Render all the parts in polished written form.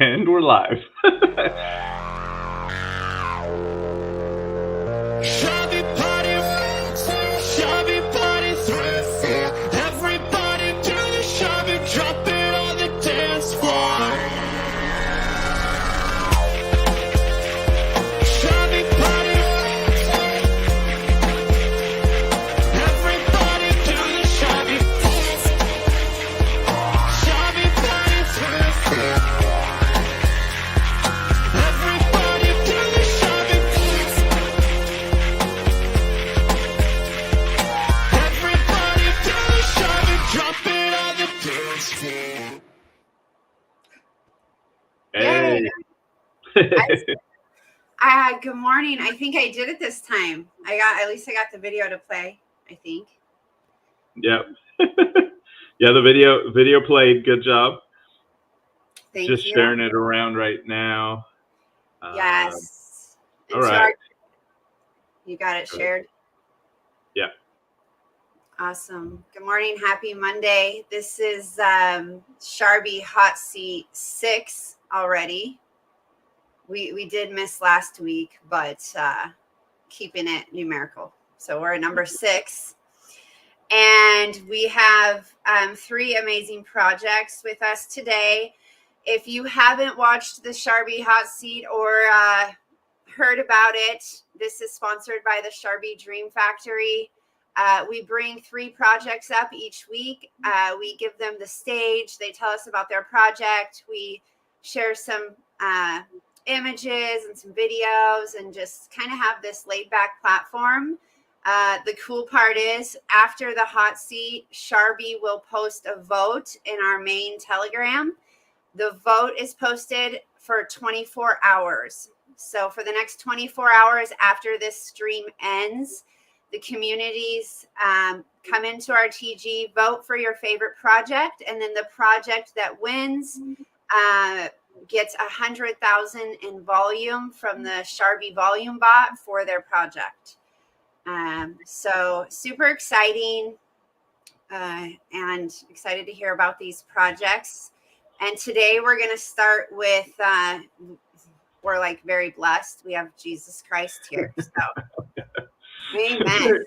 And we're live. Shabby party, shabby party thrift. Everybody do the shabby, drop it on the dance floor. Shabby party, everybody do the shabby. Shabby party thrift. Everybody do the shabby. Everybody do the shabby, drop it on the dance floor. Hey. Good morning. I think I did it this time. At least I got the video to play, I think. Yep. Yeah, the video played. Good job. Thank Just you. sharing it around right now. Yes. All right. You got it shared? Yeah. Awesome. Good morning. Happy Monday. This is Sharbi Hot Seat 6 already. We did miss last week, but keeping it numerical. So we're at number 6. And we have 3 amazing projects with us today. If you haven't watched the Sharbi Hot Seat or heard about it, this is sponsored by the Sharbi Dream Factory. We bring 3 projects up each week. We give them the stage. They tell us about their project. We share some images and some videos and just kind of have this laid back platform. The cool part is after the hot seat, Sharbi will post a vote in our main Telegram. The vote is posted for 24 hours. So for the next 24 hours after this stream ends, the communities come into our TG, vote for your favorite project, and then the project that wins gets 100,000 in volume from the Sharbi volume bot for their project. So super exciting and excited to hear about these projects. And today we're going to start with, we're like very blessed. We have Jesus Christ here. So amen.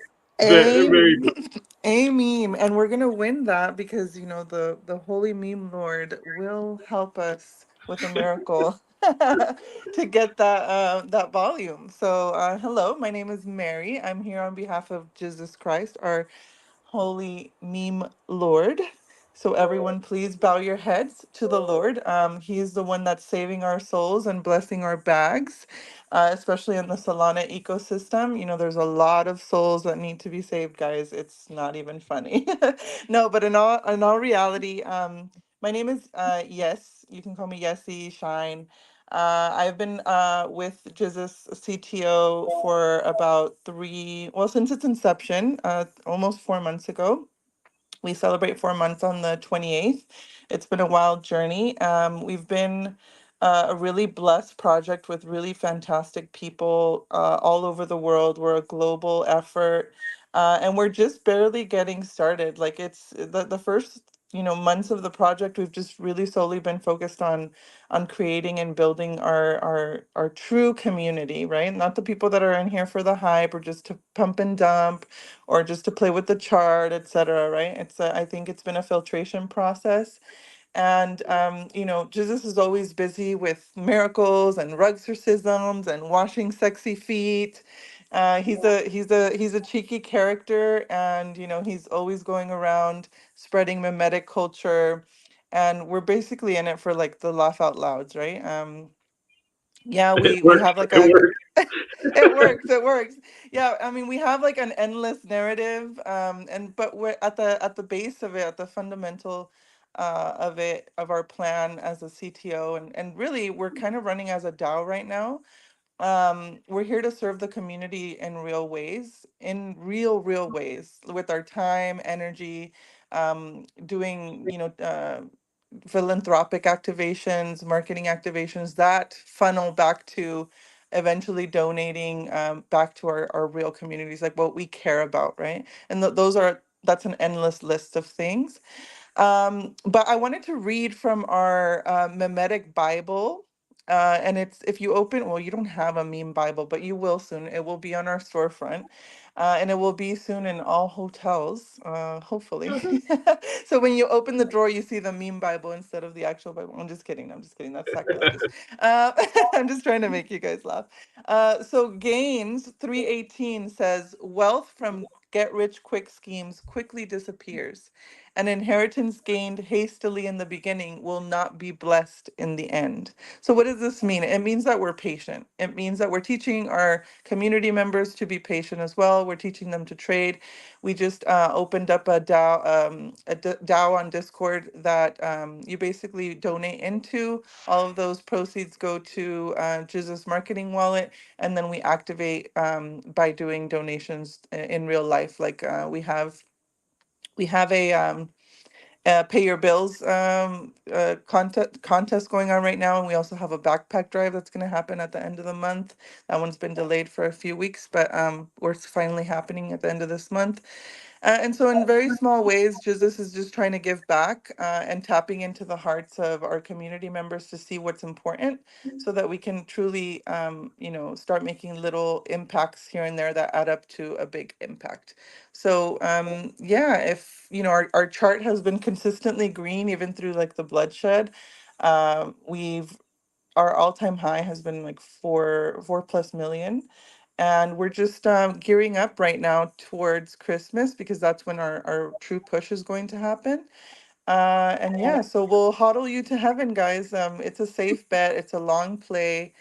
Amen. And we're gonna win that because the holy meme Lord will help us with a miracle to get that volume. So hello, my name is Mary. I'm here on behalf of JIZZUS Christ, our holy meme Lord. So everyone, please bow your heads to the Lord. He is the one that's saving our souls and blessing our bags, especially in the Solana ecosystem. There's a lot of souls that need to be saved, guys. It's not even funny. No, but in all reality, my name is Yes. You can call me Yessie Shine. I've been with JIZZUS CTO for about since its inception, almost 4 months ago. We celebrate 4 months on the 28th. It's been a wild journey. We've been a really blessed project with really fantastic people all over the world. We're a global effort, and we're just barely getting started. Like it's the first months of the project, we've just really solely been focused on creating and building our true community, right? Not the people that are in here for the hype or just to pump and dump or just to play with the chart, etc. Right? I think it's been a filtration process. And Jesus is always busy with miracles and rug exorcisms and washing sexy feet. He's a cheeky character, and he's always going around spreading mimetic culture, and we're basically in it for like the laugh out louds, right? Yeah, we have like a it works. Yeah, I mean, we have like an endless narrative, but we're at the base of it, at the fundamental of our plan as a CTO, and really we're kind of running as a DAO right now. We're here to serve the community in real ways, real ways, with our time, energy, doing philanthropic activations, marketing activations that funnel back to eventually donating back to our real communities, like what we care about, right? And that's an endless list of things. But I wanted to read from our mimetic Bible. And it's, if you open, well, you don't have a meme Bible, but you will soon. It will be on our storefront. And it will be soon in all hotels, hopefully. So when you open the drawer, you see the meme Bible instead of the actual Bible. I'm just kidding. I'm just kidding. That's sacrilegious. Uh, I'm just trying to make you guys laugh. So Gaines 3:18 says, wealth from get rich quick schemes quickly disappears. An inheritance gained hastily in the beginning will not be blessed in the end. So, what does this mean? It means that we're patient. It means that we're teaching our community members to be patient as well. We're teaching them to trade. We just opened up a DAO on Discord that you basically donate into. All of those proceeds go to JIZZUS marketing wallet, and then we activate by doing donations in real life. Like we have a pay your bills contest going on right now, and we also have a backpack drive that's going to happen at the end of the month. That one's been delayed for a few weeks, but we're finally happening at the end of this month. And so, in very small ways, Jesus is just trying to give back and tapping into the hearts of our community members to see what's important, so that we can truly, start making little impacts here and there that add up to a big impact. So, yeah, if our chart has been consistently green even through like the bloodshed. We've Our all-time high has been like four plus million, and we're just gearing up right now towards Christmas because that's when our true push is going to happen. And yeah, so we'll hodl you to heaven, guys. It's a safe bet. It's a long play.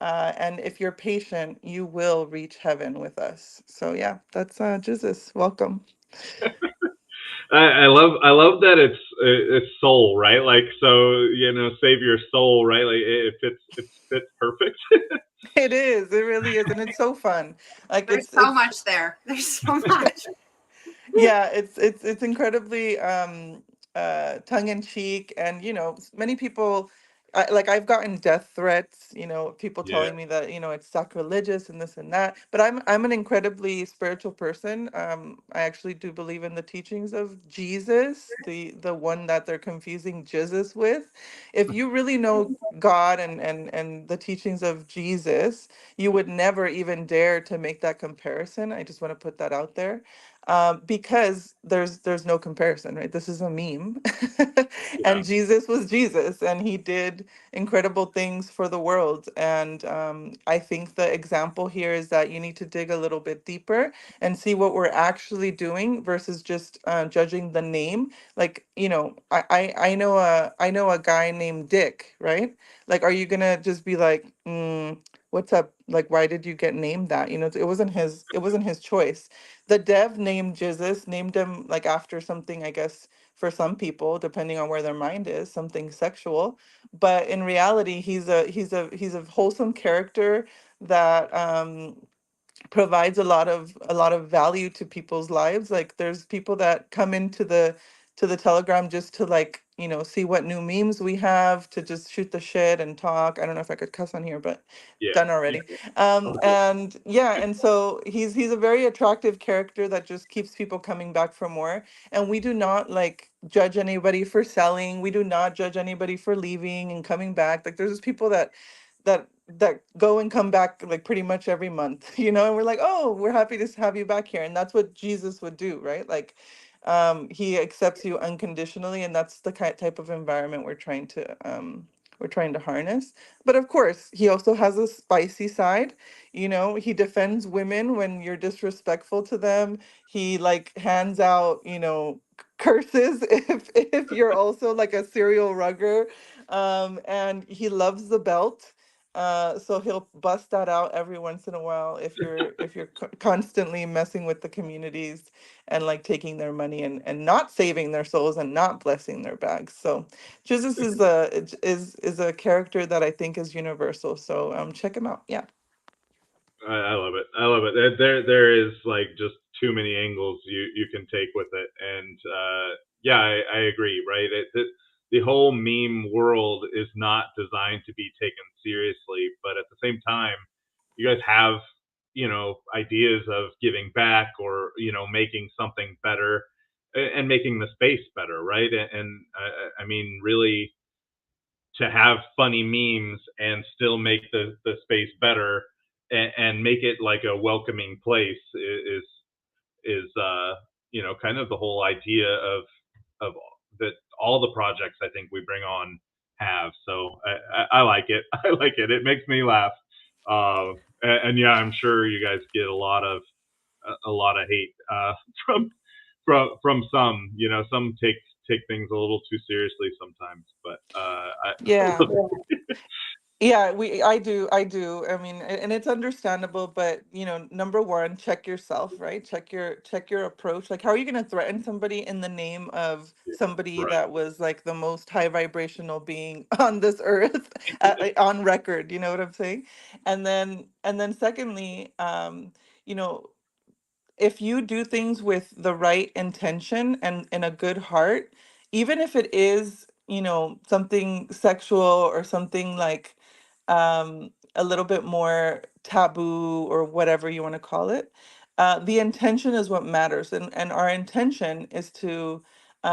And if you're patient, you will reach heaven with us. So yeah, that's Jesus. Welcome. I love that it's soul, right? Like, so, save your soul, right? Like, it fits perfect. It is. It really is, and it's so fun. Like There's it's so it's much there. There's so much. yeah, it's incredibly tongue in cheek, and many people, like I've gotten death threats, people Yeah, telling me that it's sacrilegious and this and that, but I'm an incredibly spiritual person. I actually do believe in the teachings of Jesus, the one that they're confusing Jesus with. If you really know God and the teachings of Jesus, you would never even dare to make that comparison. I just want to put that out there, because there's no comparison, right? This is a meme, yeah, and Jesus was Jesus, and he did incredible things for the world. And I think the example here is that you need to dig a little bit deeper and see what we're actually doing versus just judging the name. Like I know a guy named Dick, right? Like, are you gonna just be like, what's up? Like, why did you get named that? It wasn't his choice. The dev named Jesus named him like after something, I guess, for some people, depending on where their mind is, something sexual. But in reality, he's a wholesome character that provides a lot of value to people's lives. Like there's people that come into the Telegram just to like see what new memes we have, to just shoot the shit and talk. I don't know if I could cuss on here, but yeah. done already. And yeah, and so he's a very attractive character that just keeps people coming back for more. And we do not like judge anybody for selling. We do not judge anybody for leaving and coming back. Like there's just people that go and come back like pretty much every month, and we're like, oh, we're happy to have you back here. And that's what Jesus would do, right? Like he accepts you unconditionally, and that's the type of environment we're trying to harness. But of course, he also has a spicy side. He defends women when you're disrespectful to them. He like hands out, curses if you're also like a serial rugger. And he loves the belt. So he'll bust that out every once in a while if you're constantly messing with the communities and like taking their money and not saving their souls and not blessing their bags. So Jesus is a character that I think is universal. So check him out. Yeah. I love it. I love it. There is like just too many angles you can take with it, and yeah, I agree. Right, the whole meme world is not designed to be taken seriously, but at the same time, you guys have ideas of giving back or making something better. and making the space better, right? And I mean, really, to have funny memes and still make the space better, and make it like a welcoming place is kind of the whole idea of that all the projects I think we bring on have. So I like it. I like it. It makes me laugh. And yeah, I'm sure you guys get a lot of hate from from some. Some take things a little too seriously sometimes, but Yeah. Yeah, I do. I mean, and it's understandable, but number one, check yourself, right? Check your approach. Like, how are you going to threaten somebody in the name of somebody right. that was like the most high vibrational being on this earth, on record? You know what I'm saying? And then secondly, you know, if you do things with the right intention and in a good heart, even if it is, something sexual or something like a little bit more taboo or whatever you want to call it, the intention is what matters. And our intention is to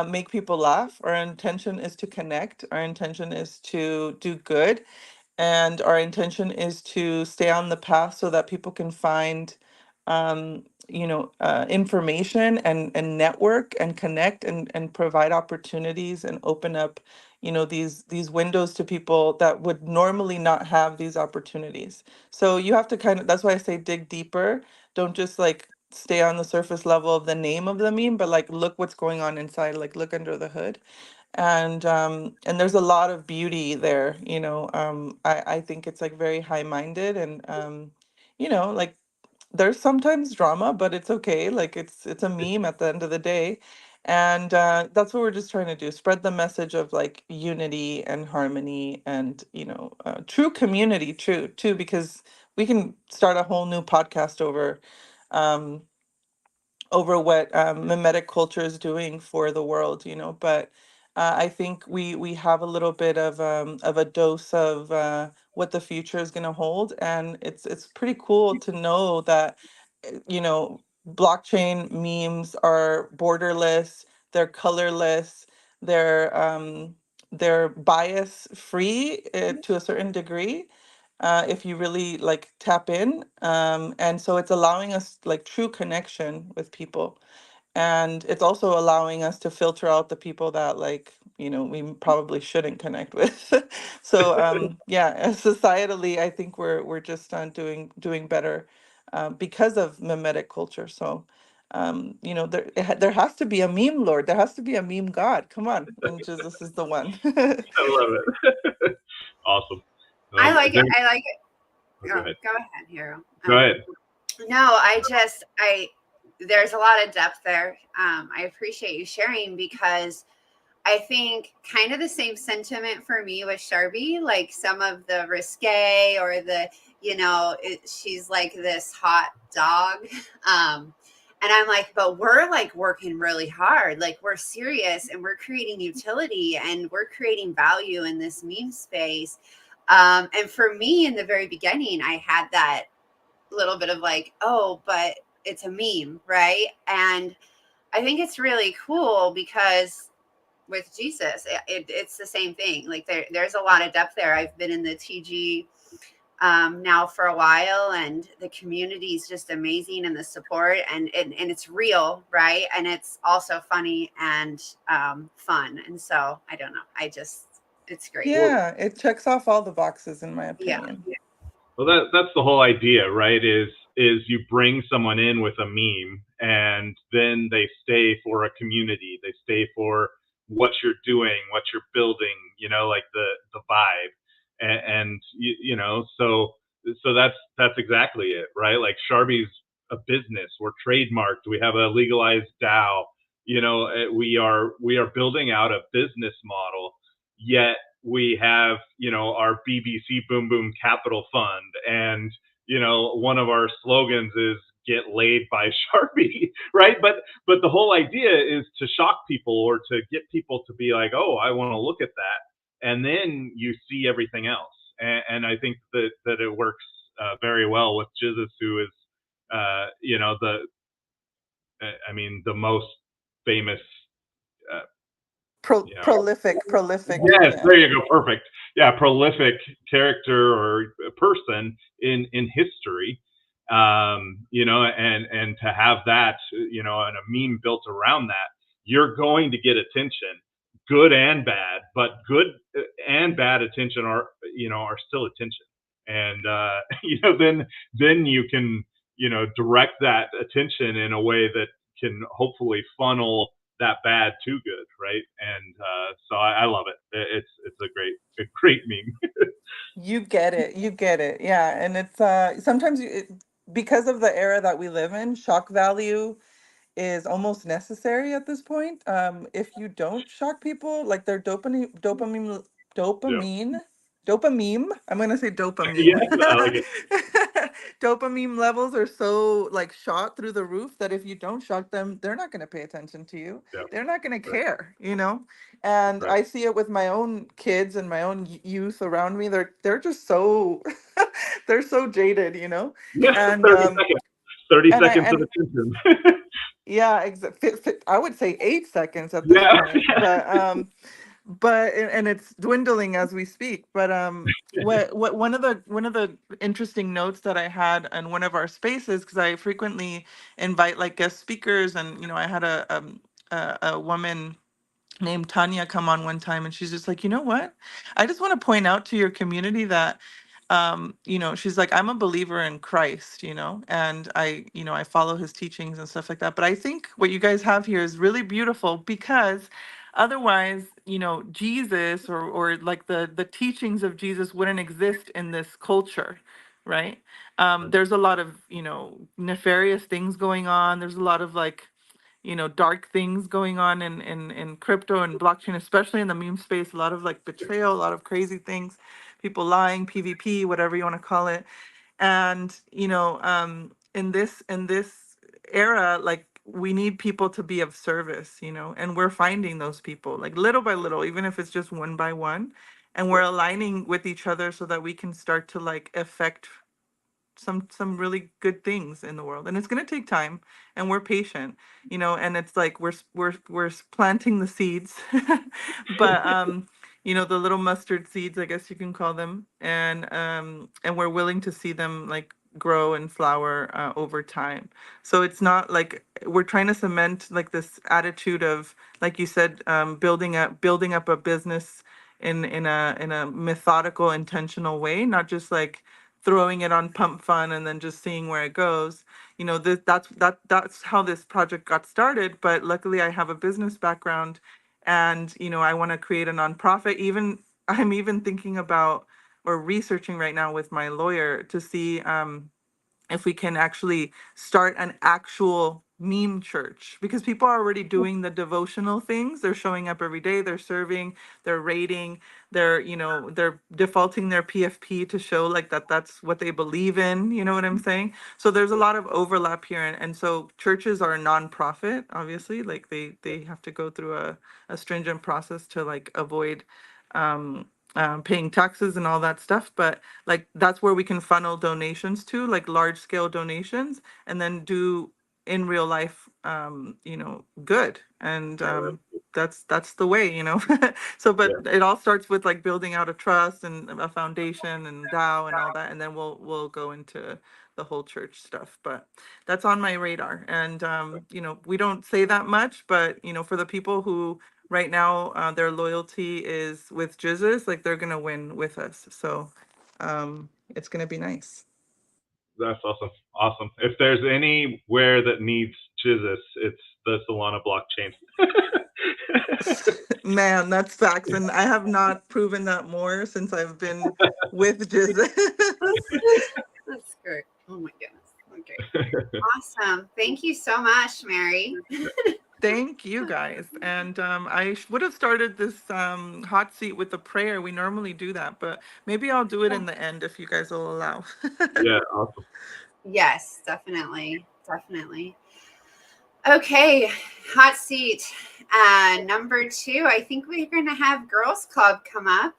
make people laugh. Our intention is to connect. Our intention is to do good, and our intention is to stay on the path so that people can find information and network and connect and provide opportunities and open up these windows to people that would normally not have these opportunities. So you have to kind of, that's why I say dig deeper. Don't just like stay on the surface level of the name of the meme, but like look what's going on inside, like look under the hood. And there's a lot of beauty there. I think it's like very high-minded, and like there's sometimes drama, but it's okay. Like it's a meme at the end of the day. And that's what we're just trying to do, spread the message of like unity and harmony and true community, true too, because we can start a whole new podcast um over what mimetic culture is doing for the world, but I think we have a little bit of a dose of what the future is going to hold, and it's pretty cool to know that blockchain memes are borderless, they're colorless, they're bias free to a certain degree, if you really like tap in. And so it's allowing us like true connection with people. And it's also allowing us to filter out the people that like, we probably shouldn't connect with. So yeah, societally, I think we're just doing better because of mimetic culture. So there has to be a meme lord. There has to be a meme god. Come on, and Jesus is the one. I love it. Awesome. I like it. There, I like it. oh, go Oh, ahead. go ahead, Hero. Go ahead. No, there's a lot of depth there. I appreciate you sharing, because I think kind of the same sentiment for me with Sharbi, like some of the risque or she's like this hot dog. And I'm like, but we're like working really hard. Like we're serious and we're creating utility and we're creating value in this meme space. And for me in the very beginning, I had that little bit of like, oh, but it's a meme, right? And I think it's really cool because with Jesus, it's the same thing. Like there's a lot of depth there. I've been in the TG now for a while, and the community is just amazing, and the support, and it's real, right? And it's also funny and fun. And so I don't know. It's great. Yeah, it checks off all the boxes in my Yeah. opinion. Well, that's the whole idea, right? Is you bring someone in with a meme, and then they stay for a community. They stay for what you're doing, what you're building. Like the vibe, and so that's exactly it, right? Like Sharbi's a business. We're trademarked. We have a legalized DAO. We are building out a business model, yet we have our BBC Boom Boom Capital Fund, and one of our slogans is "Get laid by Sharpie," right? But the whole idea is to shock people, or to get people to be like, "Oh, I want to look at that," and then you see everything else. And I think that it works very well with JIZZUS, who is the I mean the most famous, uh, Prolific. yes, Yeah. there you go, perfect. Yeah, prolific character or person in history. And to have that, and a meme built around that, you're going to get attention, good and bad, but good and bad attention are still attention. And then you can, direct that attention in a way that can hopefully funnel that bad too good, right? And so I love it. It's a great meme. You get it. You get it. Yeah. And it's sometimes because of the era that we live in, shock value is almost necessary at this point. If you don't shock people, like their Yeah, dopamine, dopamine. I'm gonna say dopamine. yes, I like it. Dopamine levels are so like shot through the roof that if you don't shock them, they're not gonna pay attention to you. Yeah, They're not gonna right, care, you know. And right. I see it with my own kids and my own youth around me. They're just so they're so jaded, you know. Yeah, And 30 seconds. 30 and I seconds of and attention. yeah, I would say 8 seconds at this Yeah, point, but it's dwindling as we speak. But what one of the interesting notes that I had in one of our spaces, because I frequently invite like guest speakers, and I had a woman named Tanya come on one time, and she's just like, you know what? I just want to point out to your community that she's like, I'm a believer in Christ, and I follow his teachings and stuff like that. But I think what you guys have here is really beautiful because otherwise, Jesus or like the teachings of Jesus wouldn't exist in this culture, right? There's a lot of, nefarious things going on. There's a lot of like dark things going on in crypto and blockchain, especially in the meme space. A lot of like betrayal, a lot of crazy things, people lying, PvP, whatever you want to call it. And in this era, like we need people to be of service, and we're finding those people like little by little, even if it's just one by one, and we're yeah, aligning with each other so that we can start to like affect some really good things in the world. And it's going to take time, and we're patient, and it's like we're planting the seeds. But the little mustard seeds, I guess you can call them, and we're willing to see them like grow and flower over time. So it's not like we're trying to cement like this attitude of, like you said, building up a business in a methodical, intentional way, not just like throwing it on pump fun and then just seeing where it goes. That's how this project got started. But luckily I have a business background, and I want to create a nonprofit. Even I'm even thinking about or researching right now with my lawyer to see if we can actually start an actual meme church, because people are already doing the devotional things. They're showing up every day, they're serving, they're rating, they're defaulting their PFP to show like that's what they believe in, you know what I'm saying? So there's a lot of overlap here, and so churches are a nonprofit, obviously, like they have to go through a stringent process to like avoid paying taxes and all that stuff. But like that's where we can funnel donations to, like large scale donations, and then do in real life good. And yeah, that's the way, so yeah. but it all starts with like building out a trust and a foundation and DAO and all that, and then we'll go into the whole church stuff. But that's on my radar. And we don't say that much, but for the people who right now their loyalty is with JIZZUS, like they're gonna win with us. So it's gonna be nice. That's awesome. Awesome. If there's anywhere that needs JIZZUS, it's the Solana blockchain. Man, that's facts. And I have not proven that more since I've been with JIZZUS. That's great. Oh my goodness. Okay. Awesome. Thank you so much, Mary. Thank you guys. And I would have started this hot seat with a prayer. We normally do that, but maybe I'll do it in the end if you guys will allow. Yeah, awesome. Yes, definitely. Definitely. Okay, hot seat. Number 2, I think we're going to have Girls Club come up.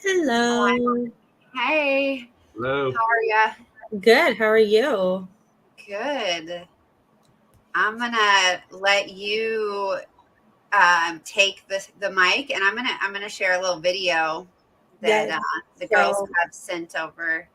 Hello. Hey, Hello. how are you? Good. How are you? Good. I'm gonna let you take the mic, and I'm gonna share a little video that the girls have sent over.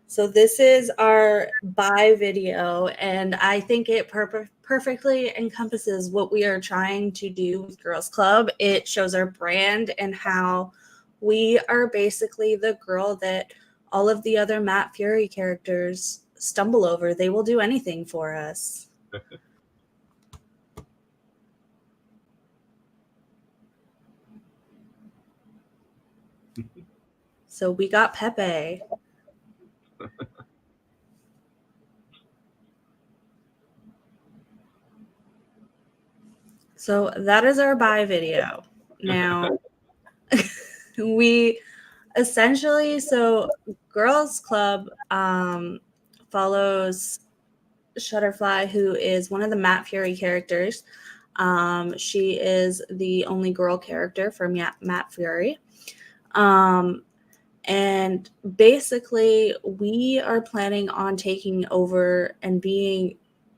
So this is our buy video, and I think it perfectly encompasses what we are trying to do with Girls Club. It shows our brand and how we are basically the girl that all of the other Matt Fury characters stumble over. They will do anything for us. So we got Pepe. So that is our buy video. Now, we essentially, so Girls Club follows Shutterfly, who is one of the Matt Fury characters. She is the only girl character from Matt Fury. And basically, we are planning on taking over and being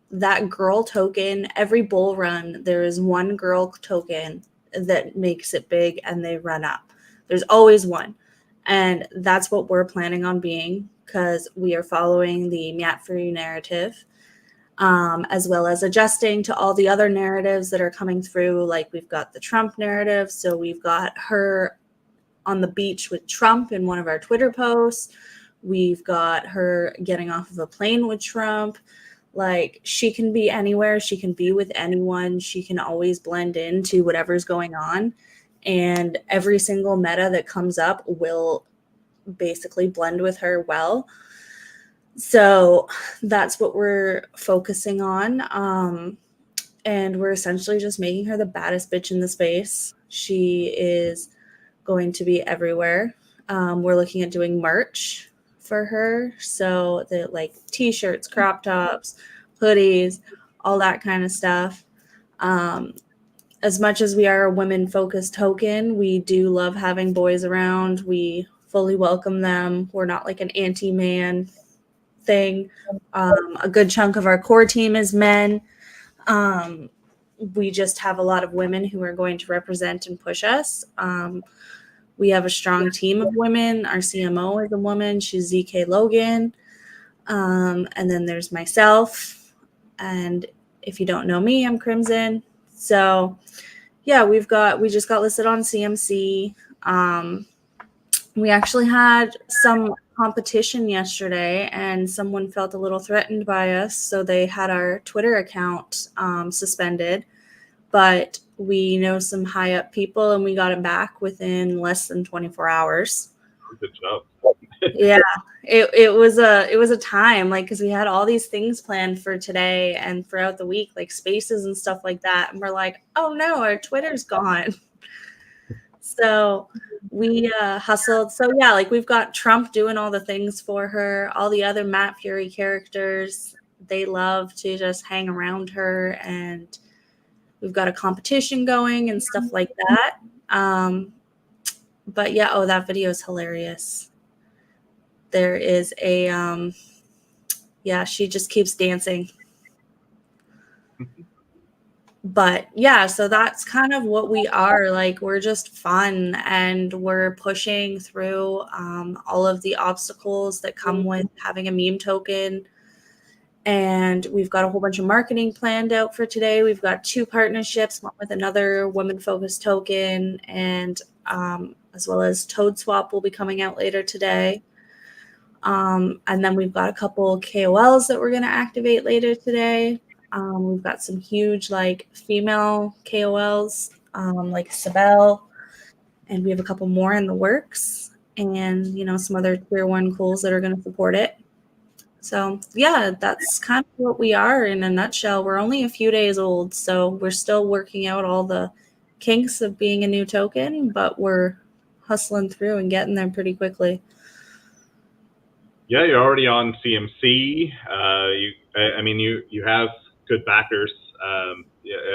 that girl token. Every bull run, there is one girl token that makes it big and they run up. There's always one. And that's what we're planning on being, because we are following the Matt Fury narrative, as well as adjusting to all the other narratives that are coming through. Like, we've got the Trump narrative. So we've got her on the beach with Trump in one of our Twitter posts. We've got her getting off of a plane with Trump. Like, she can be anywhere. She can be with anyone. She can always blend into whatever's going on. And every single meta that comes up will basically blend with her well. So that's what we're focusing on. And we're essentially just making her the baddest bitch in the space. She is going to be everywhere. We're looking at doing merch for her. So the like t-shirts, crop tops, hoodies, all that kind of stuff. As much as we are a women-focused token, we do love having boys around. We fully welcome them. We're not like an anti-man thing. A good chunk of our core team is men. We just have a lot of women who are going to represent and push us. We have a strong team of women. Our CMO is a woman. She's ZK Logan. And then there's myself. And if you don't know me, I'm Crimson. So yeah, we just got listed on CMC. We actually had some competition yesterday, and someone felt a little threatened by us. So they had our Twitter account suspended. But we know some high up people, and we got it back within less than 24 hours. Good job. Yeah, it was a time, like, because we had all these things planned for today and throughout the week, like spaces and stuff like that, and we're like, oh no, our Twitter's gone. So we hustled. So yeah, like, we've got Trump doing all the things for her. All the other Matt Fury characters, they love to just hang around her, and we've got a competition going and stuff like that. But yeah, oh, that video is hilarious. There is a, yeah, she just keeps dancing. But yeah, so that's kind of what we are. Like, we're just fun, and we're pushing through all of the obstacles that come with having a meme token. And we've got a whole bunch of marketing planned out for today. We've got 2 partnerships, one with another women-focused token, and as well as Toad Swap will be coming out later today. And then we've got a couple KOLs that we're going to activate later today. We've got some huge, like, female KOLs, like Sibel, and we have a couple more in the works, and, you know, some other tier 1 cools that are going to support it. So yeah, that's kind of what we are in a nutshell. We're only a few days old, so we're still working out all the kinks of being a new token, but we're hustling through and getting there pretty quickly. Yeah, you're already on CMC. You have good backers.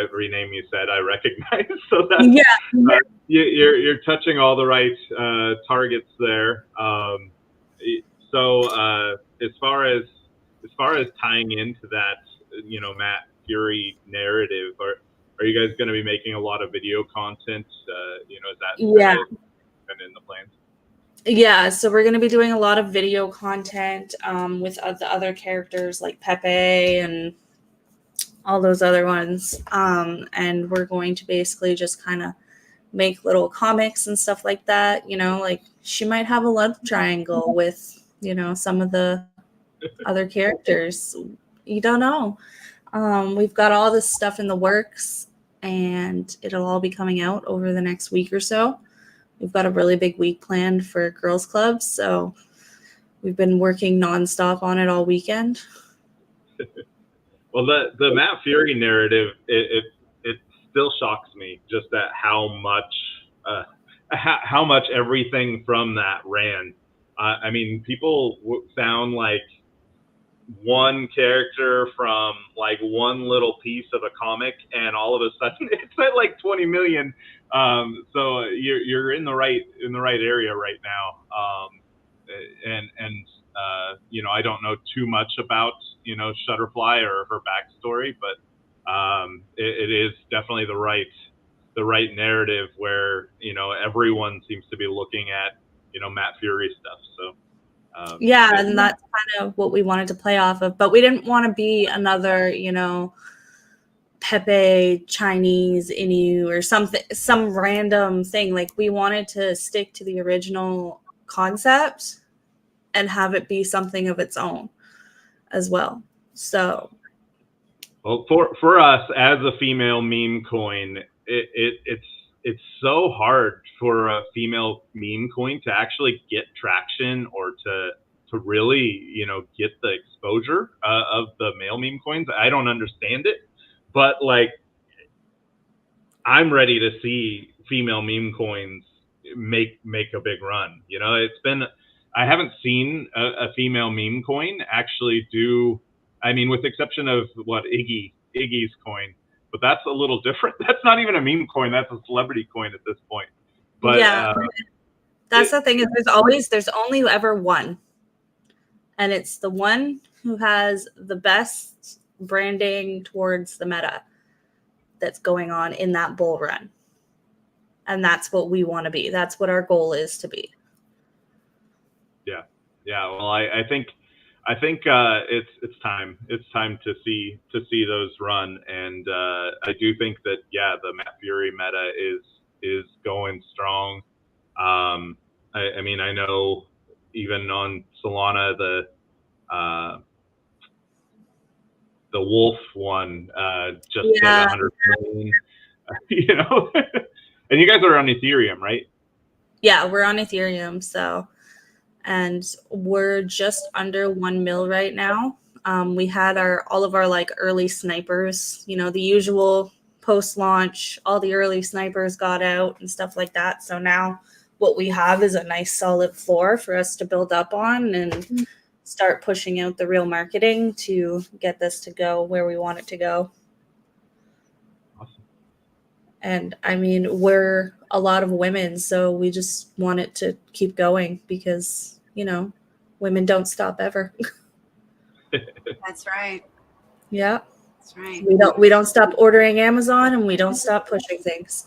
Every name you said, I recognize. So that's, yeah, you're touching all the right targets there. So as far as tying into that Matt Fury narrative? Are you guys going to be making a lot of video content? Is that Yeah. kind of in the plans? Yeah, so we're going to be doing a lot of video content with the other characters like Pepe and all those other ones. And we're going to basically just kind of make little comics and stuff like that. Like she might have a love triangle with, some of the other characters. You don't know. We've got all this stuff in the works, and it'll all be coming out over the next week or so. We've got a really big week planned for girls clubs, so we've been working nonstop on it all weekend. Well, the Matt Fury narrative, it still shocks me just at how much everything from that ran. I mean, people sound like one character from like one little piece of a comic, and all of a sudden it's at like 20 million. So you're in the right area right now. I don't know too much about Shutterfly or her backstory, but it is definitely the right narrative where everyone seems to be looking at Matt Fury stuff. So. Yeah, and that's kind of what we wanted to play off of. But we didn't want to be another, Pepe Chinese Inu or something, some random thing. Like we wanted to stick to the original concept and have it be something of its own as well. So, well, for us as a female meme coin, it's so hard for a female meme coin to actually get traction or to really get the exposure of the male meme coins. I don't understand it, but like I'm ready to see female meme coins make a big run. I haven't seen a female meme coin actually do. I mean, with the exception of Iggy's coin. But that's a little different. That's not even a meme coin. That's a celebrity coin at this point. But yeah, that's the thing is there's only ever one. And it's the one who has the best branding towards the meta that's going on in that bull run. And that's what we want to be. That's what our goal is to be. Yeah. Yeah. Well, I think it's time. It's time to see those run, and I do think that the Matt Fury meta is going strong. I mean, I know even on Solana the Wolf one just hit 100 million. And you guys are on Ethereum, right? Yeah, we're on Ethereum, so. And we're just under 1 mil right now. We had all of our like early snipers, the usual post-launch, all the early snipers got out and stuff like that. So now what we have is a nice solid floor for us to build up on and start pushing out the real marketing to get this to go where we want it to go. Awesome. And I mean, we're a lot of women, so we just want it to keep going because women don't stop ever. That's right. Yeah. That's right. We don't stop ordering Amazon, and we don't stop pushing things.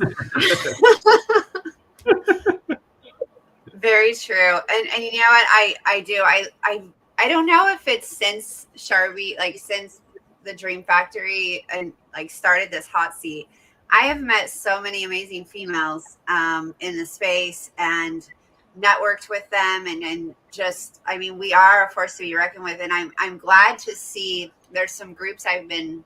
Very true. And you know what? I do. I don't know if it's since Sharbi, like since the Dream Factory and like started this hot seat, I have met so many amazing females in the space and networked with them and just, I mean, we are a force to be reckoned with. And I'm glad to see there's some groups I've been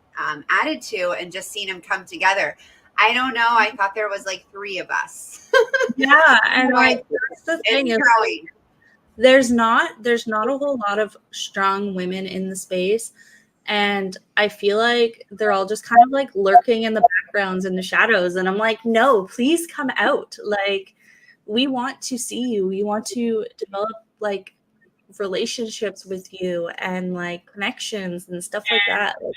added to and just seen them come together. I don't know. I thought there was like 3 of us. Yeah. And like, that's the thing is there's not a whole lot of strong women in the space. And I feel like they're all just kind of like lurking in the backgrounds in the shadows. And I'm like, no, please come out. Like, we want to see you. We want to develop like relationships with you and like connections and stuff like that. Like,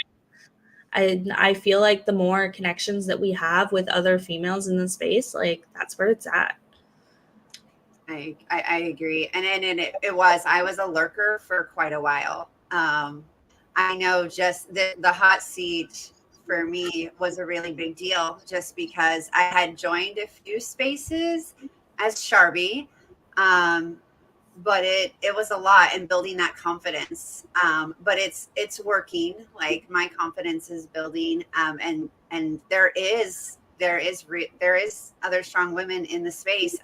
I feel like the more connections that we have with other females in the space, like that's where it's at. I agree. And it was, I was a lurker for quite a while. I know just the hot seat for me was a really big deal, just because I had joined a few spaces as Sharbi, but it was a lot in building that confidence. But it's working. Like, my confidence is building, and there is other strong women in the space,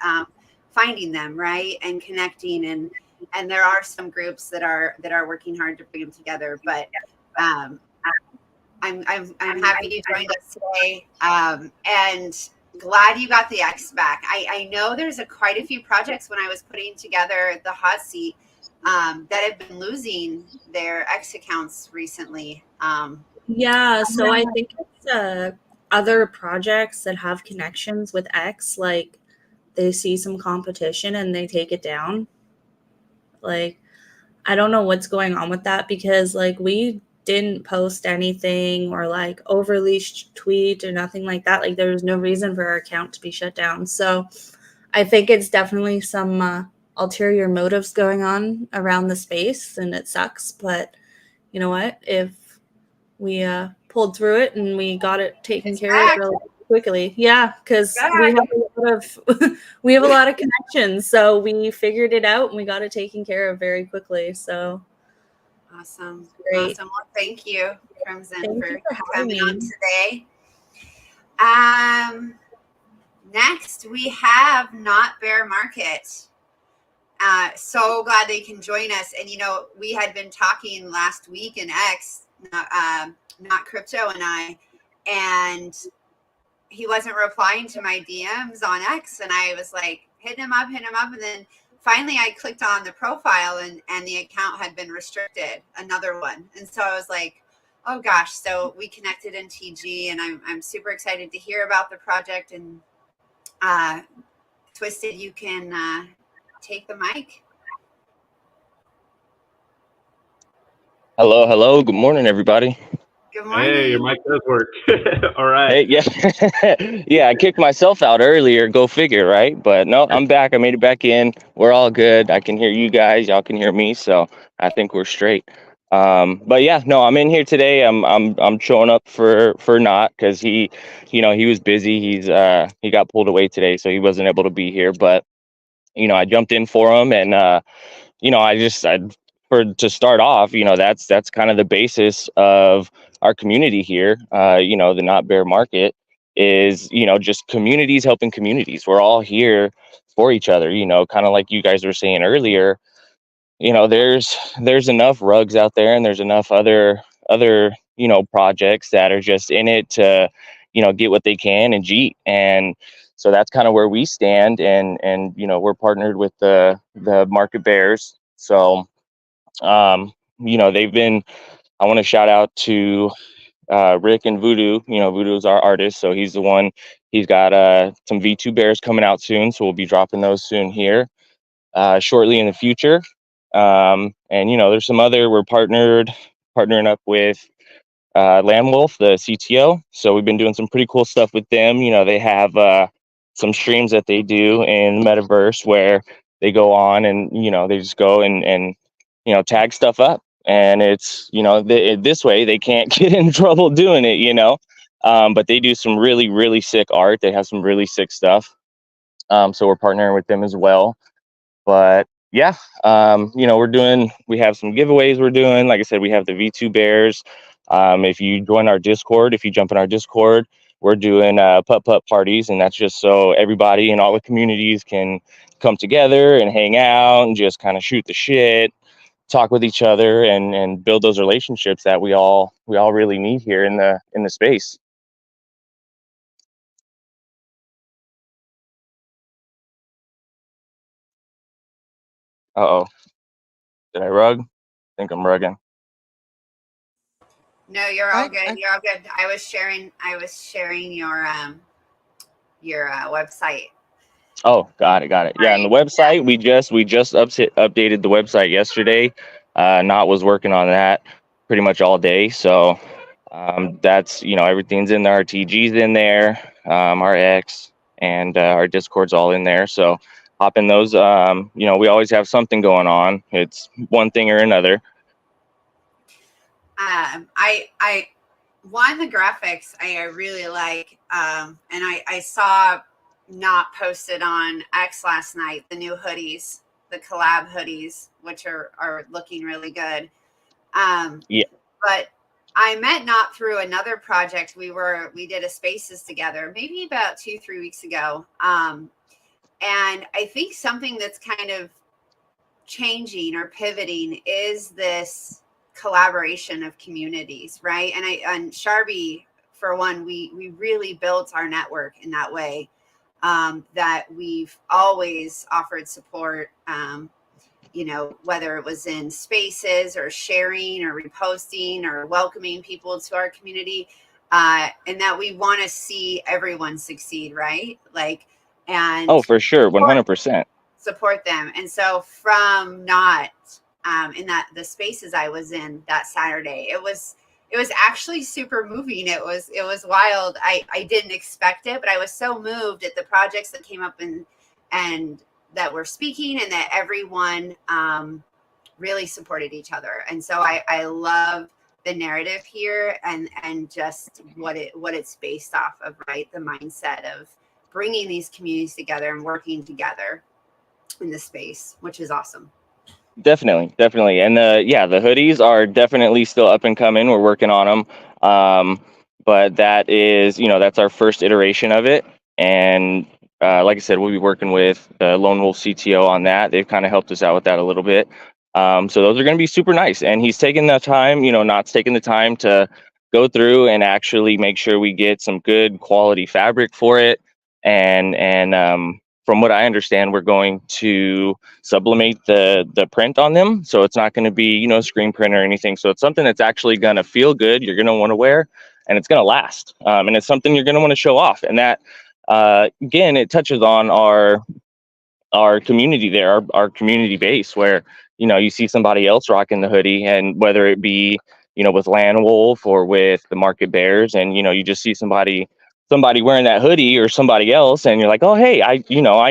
finding them, right, and connecting, and there are some groups that are working hard to bring them together. But I'm happy you joined us today, and glad you got the X back. I know there's quite a few projects when I was putting together the hot seat, that have been losing their X accounts recently. Yeah, so I think it's other projects that have connections with X, like they see some competition and they take it down. Like, I don't know what's going on with that, because like we didn't post anything or like overly tweet or nothing like that. Like, there was no reason for our account to be shut down. So I think it's definitely some ulterior motives going on around the space, and it sucks. But you know what? If we pulled through it and we got it taken care of really quickly, yeah, because we have a lot of we have a lot of connections, so we figured it out and we got it taken care of very quickly. So Awesome. great. Awesome. Well, thank you, Crimson, Thank for you for having coming on me. today. Next we have Not Bear Market. So glad they can join us. And we had been talking last week in X, not Crypto and I, and he wasn't replying to my DMs on X, and I was like hitting him up, and then finally I clicked on the profile, and the account had been restricted, another one. And so I was like, oh gosh. So we connected in TG, and I'm super excited to hear about the project. And Twisted, you can take the mic. Hello. Good morning, everybody. Good morning. Hey, your mic does work. All right. Hey, yeah, yeah. I kicked myself out earlier. Go figure, right? But no, I'm back. I made it back in. We're all good. I can hear you guys. Y'all can hear me. So I think we're straight. But yeah, no, I'm in here today. I'm showing up for Not, because he was busy. He got pulled away today, so he wasn't able to be here. But I jumped in for him, and to start off, that's kind of the basis of our community here. The Not Bear Market is, just communities helping communities. We're all here for each other, kind of like you guys were saying earlier. There's enough rugs out there, and there's enough other projects that are just in it to get what they can and cheat. And so that's kind of where we stand. And we're partnered with the Market Bears. So they've been, I want to shout out to Rick and Voodoo. Voodoo's our artist, so he's the one. He's got some V2 bears coming out soon, so we'll be dropping those soon here, shortly in the future. And there's some other, we're partnering up with Lamb Wolf, the CTO. So we've been doing some pretty cool stuff with them. They have some streams that they do in the metaverse where they go on and they just go and tag stuff up. And it's this way they can't get in trouble doing it. But they do some really, really sick art. They have some really sick stuff. So we're partnering with them as well. But yeah, we have some giveaways we're doing. Like I said, we have the V2 Bears. If you join our Discord, if you jump in our Discord, we're doing putt-putt parties, and that's just so everybody in all the communities can come together and hang out and just kind of shoot the shit, talk with each other, and build those relationships that we all really need here in the space. Uh-oh. Did I rug? I think I'm rugging. No, you're all good. You're all good. I was sharing your website. Oh, got it. Yeah, and the website, we just updated the website yesterday. Not was working on that pretty much all day. So that's everything's in there. Our TG's in there, our X, and our Discord's all in there. So hop in those. We always have something going on. It's one thing or another. I one, the graphics I really like, and I saw not posted on X last night the new hoodies, the collab hoodies, which are looking really good. Yeah. But I met Not through another project. We did a spaces together, maybe about 2-3 weeks ago. And I think something that's kind of changing or pivoting is this collaboration of communities, right? And Sharbi, for one, we really built our network in that way, that we've always offered support, you know, whether it was in spaces or sharing or reposting or welcoming people to our community, and that we want to see everyone succeed, right? Like, and Oh, for sure, 100%. support them. And so from Not, in that the spaces I was in that Saturday, it was actually super moving. It was wild. I didn't expect it, but I was so moved at the projects that came up and that were speaking, and that everyone really supported each other. And so I love the narrative here, and just what it's based off of, right? The mindset of bringing these communities together and working together in the space, which is awesome. Definitely. And yeah, the hoodies are definitely still up and coming. We're working on them. But that is, you know, that's our first iteration of it. And like I said, we'll be working with the Lone Wolf CTO on that. They've kind of helped us out with that a little bit. So those are going to be super nice. And he's taking the time, you know, Not's taking the time to go through and actually make sure we get some good quality fabric for it. And from what I understand, we're going to sublimate the print on them, so it's not going to be, you know, screen print or anything. So it's something that's actually going to feel good, you're going to want to wear, and it's going to last, and it's something you're going to want to show off. And that again, it touches on our community there, our community base, where, you know, you see somebody else rocking the hoodie, and whether it be, you know, with Land Wolf or with the Market Bears, and, you know, you just see somebody wearing that hoodie or somebody else, and you're like, oh, hey, I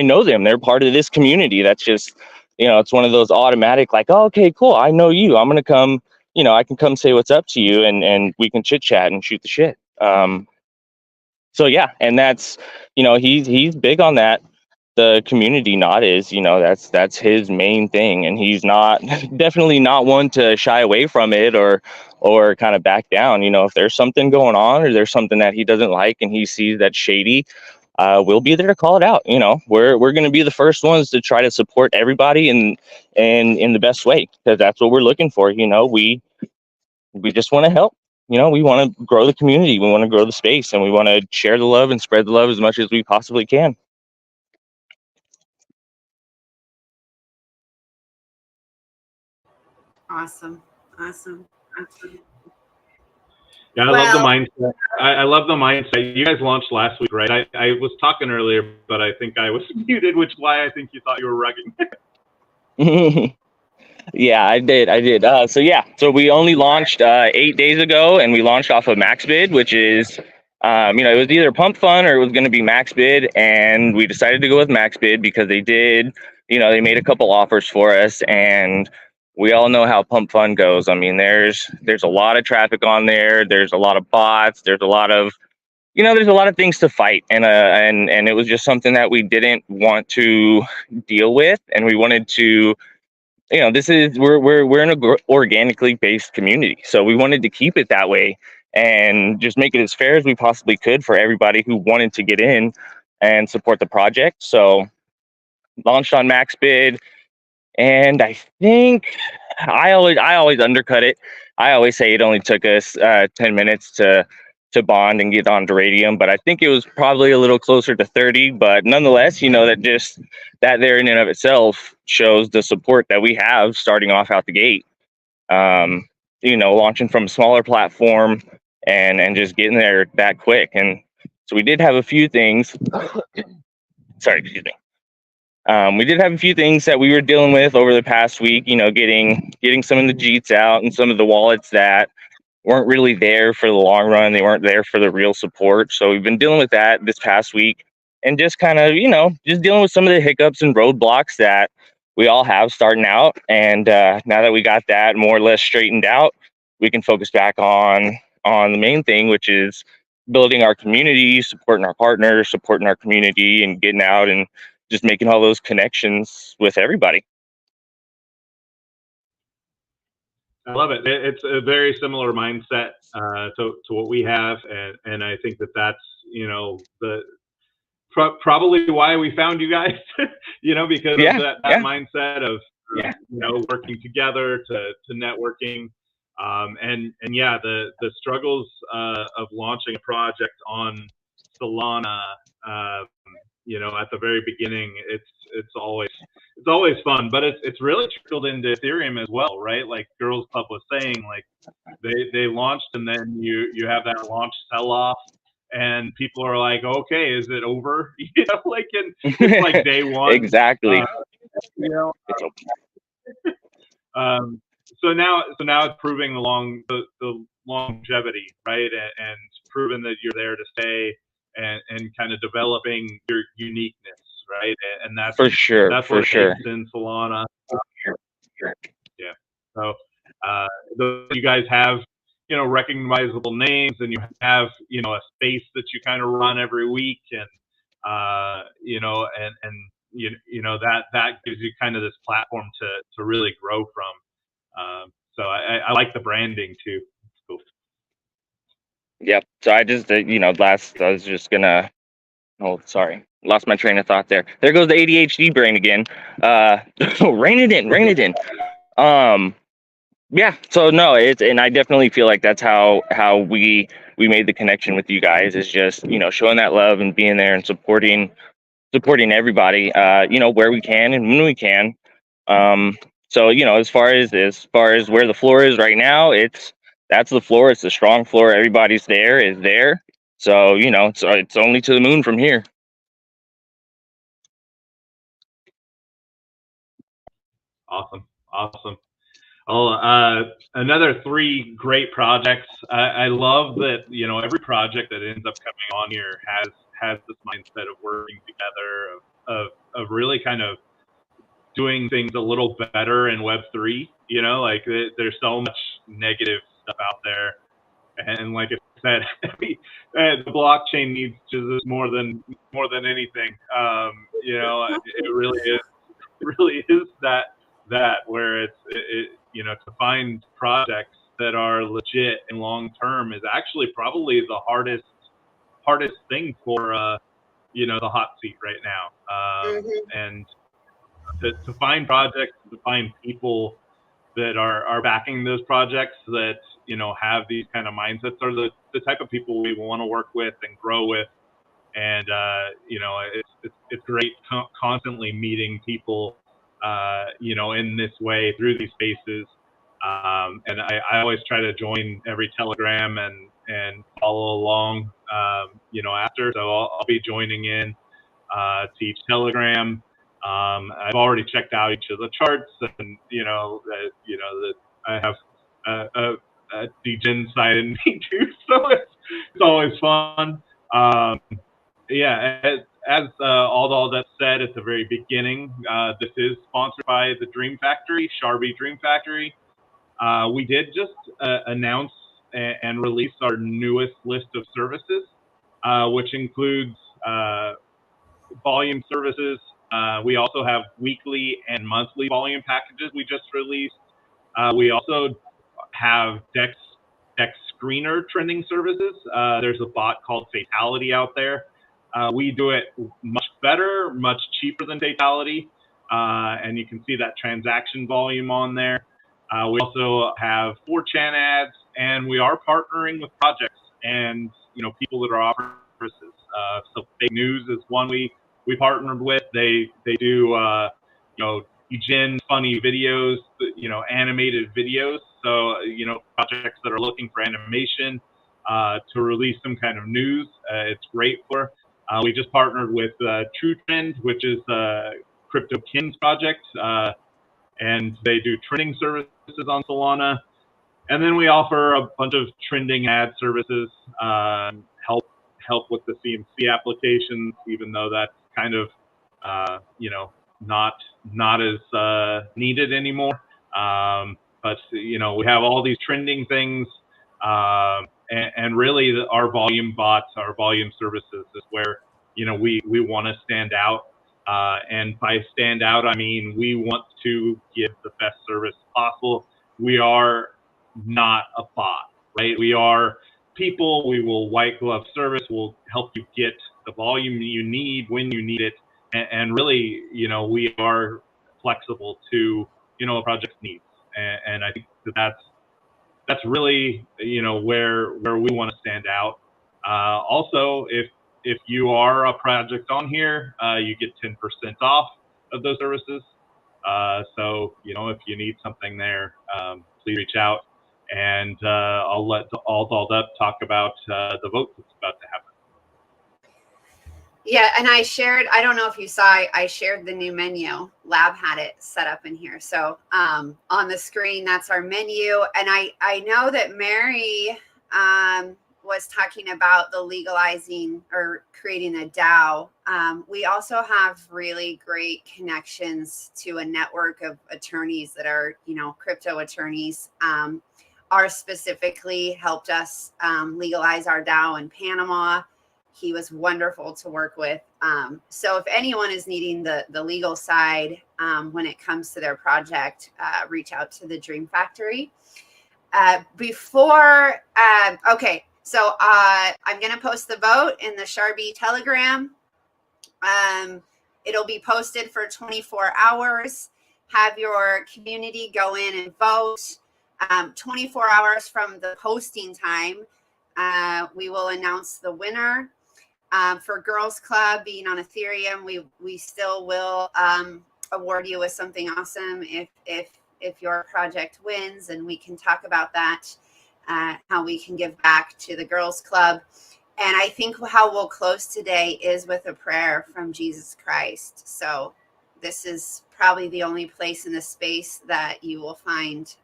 know them, they're part of this community. That's just, you know, it's one of those automatic, like, oh, okay, cool, I know you, I'm gonna come, you know, I can come say what's up to you, and we can chit chat and shoot the shit. So yeah, and that's, you know, he's big on that. The community Not is, you know, that's his main thing, and he's not definitely not one to shy away from it or kind of back down. You know, if there's something going on or there's something that he doesn't like and he sees that's shady, we'll be there to call it out. You know, we're going to be the first ones to try to support everybody in the best way, because that's what we're looking for. You know, we just want to help. You know, we want to grow the community, we want to grow the space, and we want to share the love and spread the love as much as we possibly can. Awesome. Yeah, I love the mindset. I love the mindset. You guys launched last week, right? I was talking earlier, but I think I was muted, which is why I think you thought you were rugging. Yeah, I did. So we only launched 8 days ago, and we launched off of max bid, which is, you know, it was either pump fun or it was going to be max bid, and we decided to go with max bid because they did, you know, they made a couple offers for us, and we all know how pump fun goes. I mean, there's a lot of traffic on there. There's a lot of bots. There's a lot of, you know, there's a lot of things to fight, and it was just something that we didn't want to deal with, and we wanted to, you know, this is, we're in a organically based community, so we wanted to keep it that way and just make it as fair as we possibly could for everybody who wanted to get in and support the project. So launched on max bid, and I think I always undercut it. I always say it only took us 10 minutes to bond and get onto Radium, but I think it was probably a little closer to 30. But nonetheless, you know, that there in and of itself shows the support that we have starting off out the gate. You know, launching from a smaller platform and just getting there that quick. And so we did have a few things. Sorry, excuse me. We did have a few things that we were dealing with over the past week, you know, getting some of the JIZZUS out and some of the wallets that weren't really there for the long run. They weren't there for the real support. So we've been dealing with that this past week, and just kind of, you know, just dealing with some of the hiccups and roadblocks that we all have starting out. And now that we got that more or less straightened out, we can focus back on the main thing, which is building our community, supporting our partners, supporting our community, and getting out and just making all those connections with everybody. I love it. It's a very similar mindset to what we have, and I think that's the probably why we found you guys. Because of that mindset of working together to networking, and yeah, the struggles of launching a project on Solana. At the very beginning, it's always fun, but it's really trickled into Ethereum as well, right? Like Girls Club was saying, like they launched, and then you have that launch sell off, and people are like, okay, is it over? Like it's like day one. Exactly. So now it's proving the longevity, right? And proving that you're there to stay, and kind of developing your uniqueness, right? And that's for sure. That's for what sure. takes in Solana. Yeah. So you guys have recognizable names, and you have a space that you kind of run every week, and that gives you kind of this platform to really grow from. So I like the branding too. It's cool. Yep. So I just I was just gonna. Oh, sorry, lost my train of thought there. There goes the ADHD brain again. Rein it in. Yeah. So no, and I definitely feel like that's how we made the connection with you guys, is just showing that love and being there and supporting everybody, where we can and when we can. So as far as where the floor is right now, that's the floor. It's a strong floor. Everybody's there. So it's only to the moon from here. Awesome. Well, another 3 great projects. I love that every project that ends up coming on here has this mindset of working together, of really kind of doing things a little better in Web3. Like there's so much negative stuff out there, and like I said, the blockchain needs JIZZUS more than anything. It really is that where it's to find projects that are legit and long term is actually probably the hardest thing for the hot seat right now. And to find projects, to find people that are backing those projects that have these kind of mindsets, are the type of people we want to work with and grow with. And it's great constantly meeting people in this way through these spaces. And I always try to join every Telegram and follow along after. So I'll be joining in to each Telegram. I've already checked out each of the charts, and that I have a degen side in me too, so it's always fun. Yeah, as all that said at the very beginning, this is sponsored by the Dream Factory, Sharbi Dream Factory. We did just announce and release our newest list of services, which includes volume services. We also have weekly and monthly volume packages we just released. We also have Dex screener trending services. There's a bot called Fatality out there. We do it much better, much cheaper than Fatality, and you can see that transaction volume on there. We also have 4chan ads, and we are partnering with projects and people that are offering services. So Fake News is one we partnered with. They do Eugen funny videos, animated videos. So projects that are looking for animation to release some kind of news, it's great for. We just partnered with True Trend, which is Crypto Kin's project, and they do trending services on Solana. And then we offer a bunch of trending ad services, help with the CMC applications, even though that's kind of not as needed anymore. But you know, we have all these trending things, and really our volume bots, our volume services is where, you know, we want to stand out. And by stand out, I mean we want to give the best service possible. We are not a bot, right? We are people. We will white glove service. We'll help you get the volume you need when you need it, and really, you know, we are flexible to, you know, a project's needs. And I think that's really, you know, where we want to stand out. Also, if you are a project on here, you get 10% off of those services. So, you know, if you need something there, please reach out, and I'll let All Dolled Up talk about the vote that's about to happen. Yeah, and I shared, I don't know if you saw, I shared the new menu. Lab had it set up in here. So on the screen, that's our menu. And I know that Mary was talking about the legalizing or creating a DAO. We also have really great connections to a network of attorneys that are, you know, crypto attorneys. Are specifically helped us legalize our DAO in Panama. He was wonderful to work with. So if anyone is needing the legal side when it comes to their project, reach out to the Dream Factory. Okay, so I'm going to post the vote in the Sharbi Telegram. It'll be posted for 24 hours. Have your community go in and vote. 24 hours from the posting time, we will announce the winner. For Girls Club being on Ethereum, we still will award you with something awesome if your project wins, and we can talk about that, how we can give back to the Girls Club. And I think how we'll close today is with a prayer from Jesus Christ. So this is probably the only place in the space that you will find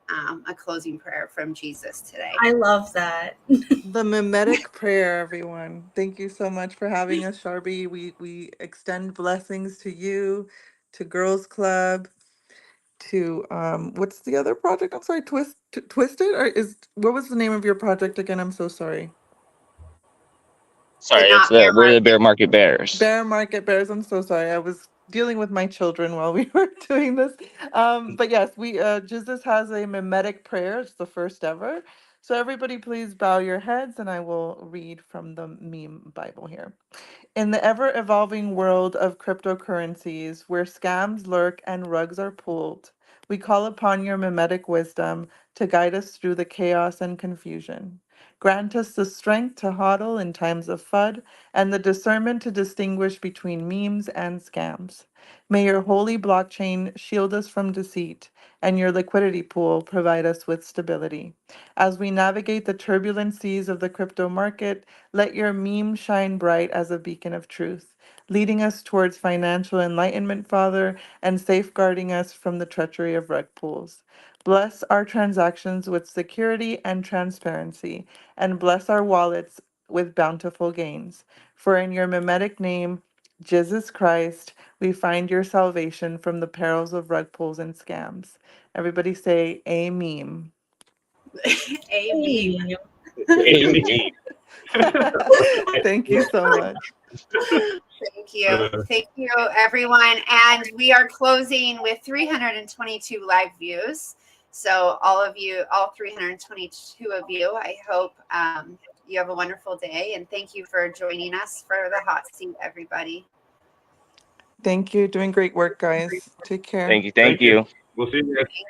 a closing prayer from Jesus today. I love that. The mimetic prayer, everyone. Thank you so much for having us, Sharbi. We extend blessings to you, to Girls Club, to what's the other project? I'm sorry, Twisted? Or what was the name of your project again? I'm so sorry. Sorry, it's we're the Bear Market Bears. Bear Market Bears. I'm so sorry. I was dealing with my children while we were doing this. But yes, we JIZZUS has a mimetic prayer. It's the first ever. So everybody please bow your heads and I will read from the meme Bible here. In the ever-evolving world of cryptocurrencies, where scams lurk and rugs are pulled, we call upon your mimetic wisdom to guide us through the chaos and confusion. Grant us the strength to hodl in times of FUD and the discernment to distinguish between memes and scams. May your holy blockchain shield us from deceit and your liquidity pool provide us with stability. As we navigate the turbulent seas of the crypto market, let your meme shine bright as a beacon of truth, leading us towards financial enlightenment, Father, and safeguarding us from the treachery of rug pools. Bless our transactions with security and transparency, and bless our wallets with bountiful gains. For in your mimetic name, JIZZUS Christ, we find your salvation from the perils of rug pulls and scams. Everybody say, Amen. Amen. Amen. Thank you so much. Thank you. Thank you, everyone. And we are closing with 322 live views. So all of you, all 322 of you, I hope you have a wonderful day. And thank you for joining us for the hot seat, everybody. Thank you. Doing great work, guys. Take care. Thank you. We'll see you guys. Thank you.